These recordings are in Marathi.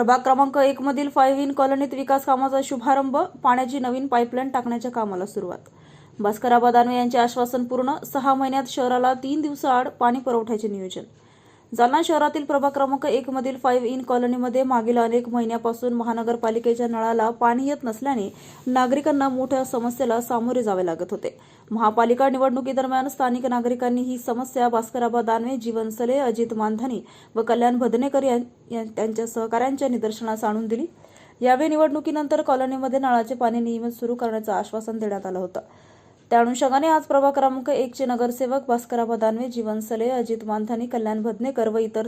प्रभाग क्रमांक 1 मधील 5 इन कॉलनीत विकास कामाचा शुभारंभ, पाण्याची नवीन पाईपलाईन टाकण्याच्या कामाला सुरुवात। भास्करआबा दानवे यांचे आश्वासन पूर्ण, 6 महिन्यात शहराला 3 दिवसाआड पाणी पुरवठ्याचे नियोजन। जालना शहरातील प्रभाग क्रमांक 1 मधील 5 इन कॉलनीमध्ये मागील अनेक महिन्यापासून महानगरपालिकेच्या नळाला पाणी येत नसल्याने नागरिकांना मोठ्या समस्येला सामोरे जावे लागत होते। महापालिका निवडणुकीदरम्यान स्थानिक नागरिकांनी ही समस्या भास्करआबा दानवे, जीवन सले, अजित मानधनी व कल्याण भदनेकर यांच्या सहकाऱ्यांच्या निदर्शनास आणून दिली। यावेळी निवडणुकीनंतर कॉलनीमध्ये नळाचे पाणी नियमित सुरू करण्याचं आश्वासन देण्यात आलं होतं। त्या अनुषंगाने आज प्रभाग क्रमांक 1 चे नगरसेवक भास्करआबा दानवे, जीवन सले, अजित मानधनी, कल्याण भदनेकर व इतर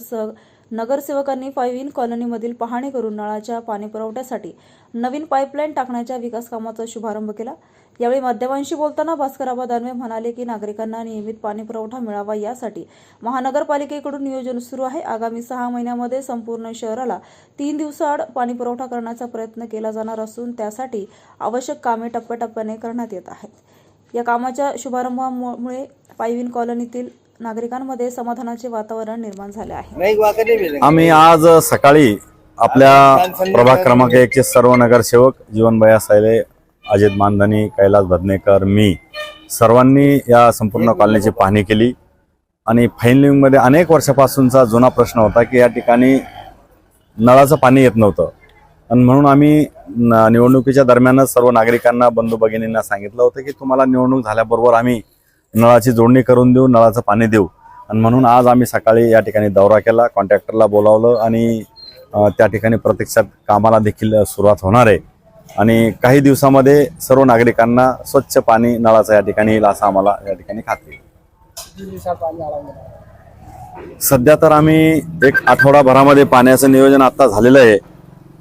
नगरसेवकांनी 5 इन कॉलनीमधील पाहणी करून नळाच्या पाणी पुरवठ्यासाठी नवीन पाईपलाईन टाकण्याच्या विकास कामाचा शुभारंभ केला। यावेळी माध्यमांशी बोलताना भास्करआबा दानवे म्हणाले की नागरिकांना नियमित पाणी पुरवठा मिळावा यासाठी महानगरपालिकेकडून नियोजन सुरू आहे। आगामी 6 महिन्यामध्ये संपूर्ण शहराला 3 दिवसाआड पाणी पुरवठा करण्याचा प्रयत्न केला जाणार असून त्यासाठी आवश्यक कामे टप्प्याटप्प्याने करण्यात येत आहेत। या कामाच्या शुभारंभामुळे 5 इन कॉलनीतील नागरिकांमध्ये समाधानाचे वातावरण निर्माण झाले आहे। आम्ही आज सकाळी आपल्या प्रभाग क्रमांक 1 चे सर्व नगरसेवक जीवनभैया सैले, अजित मानधनी, कैलास भदनेकर, मी सर्वांनी या संपूर्ण कॉलनीची पाहणी केली आणि फाईन मध्ये अनेक वर्षापासूनचा जुना प्रश्न होता की या ठिकाणी नळाचं पाणी येत नव्हतं आणि म्हणून आम्ही निवडणुकीच्या दरम्यानच सर्व नागरिकांना, बंधू भगिनींना सांगितलं होतं की तुम्हाला निवडणूक झाल्याबरोबर आम्ही नळाची जोडणी करून देऊ, नळाचं पाणी देऊ। आणि म्हणून आज आम्ही सकाळी या ठिकाणी दौरा केला, कॉन्ट्रॅक्टरला बोलावलं आणि त्या ठिकाणी प्रत्यक्षात कामाला देखील सुरुवात होणार आहे आणि काही दिवसामध्ये सर्व नागरिकांना स्वच्छ पाणी नळाचं या ठिकाणी येईल असं आम्हाला या ठिकाणी खात्री आहे। सध्या तर आम्ही एक आठवडाभरामध्ये पाण्याचं नियोजन आता झालेलं आहे,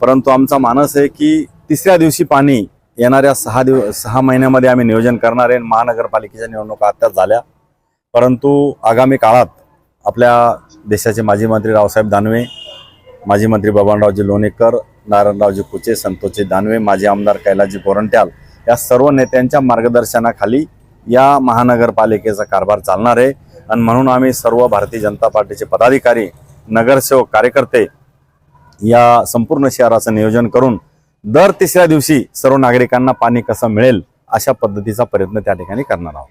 परंतु आमचा मानस आहे की 3ऱ्या दिवशी पाणी येणाऱ्या 6 महिन्यामध्ये आम्ही नियोजन करणार आहे। महानगरपालिकेच्या निवडणुका आत्ताच झाल्या, परंतु आगामी काळात आपल्या देशाचे माजी मंत्री रावसाहेब दानवे, माजी मंत्री बबनरावजी लोणीकर, नारायणरावजी कुचे, संतोषजी दानवे, माजी आमदार कैलासजी गोरंट्याल या सर्व नेत्यांच्या मार्गदर्शनाखाली या महानगरपालिकेचा कारभार चालणार आहे आणि म्हणून आम्ही सर्व भारतीय जनता पार्टीचे पदाधिकारी, नगरसेवक, कार्यकर्ते या संपूर्ण शहराचं नियोजन करून दर 3ऱ्या दिवशी सर्व नागरिकांना पाणी कसं मिळेल अशा पद्धतीचा प्रयत्न त्या ठिकाणी करणार आहोत।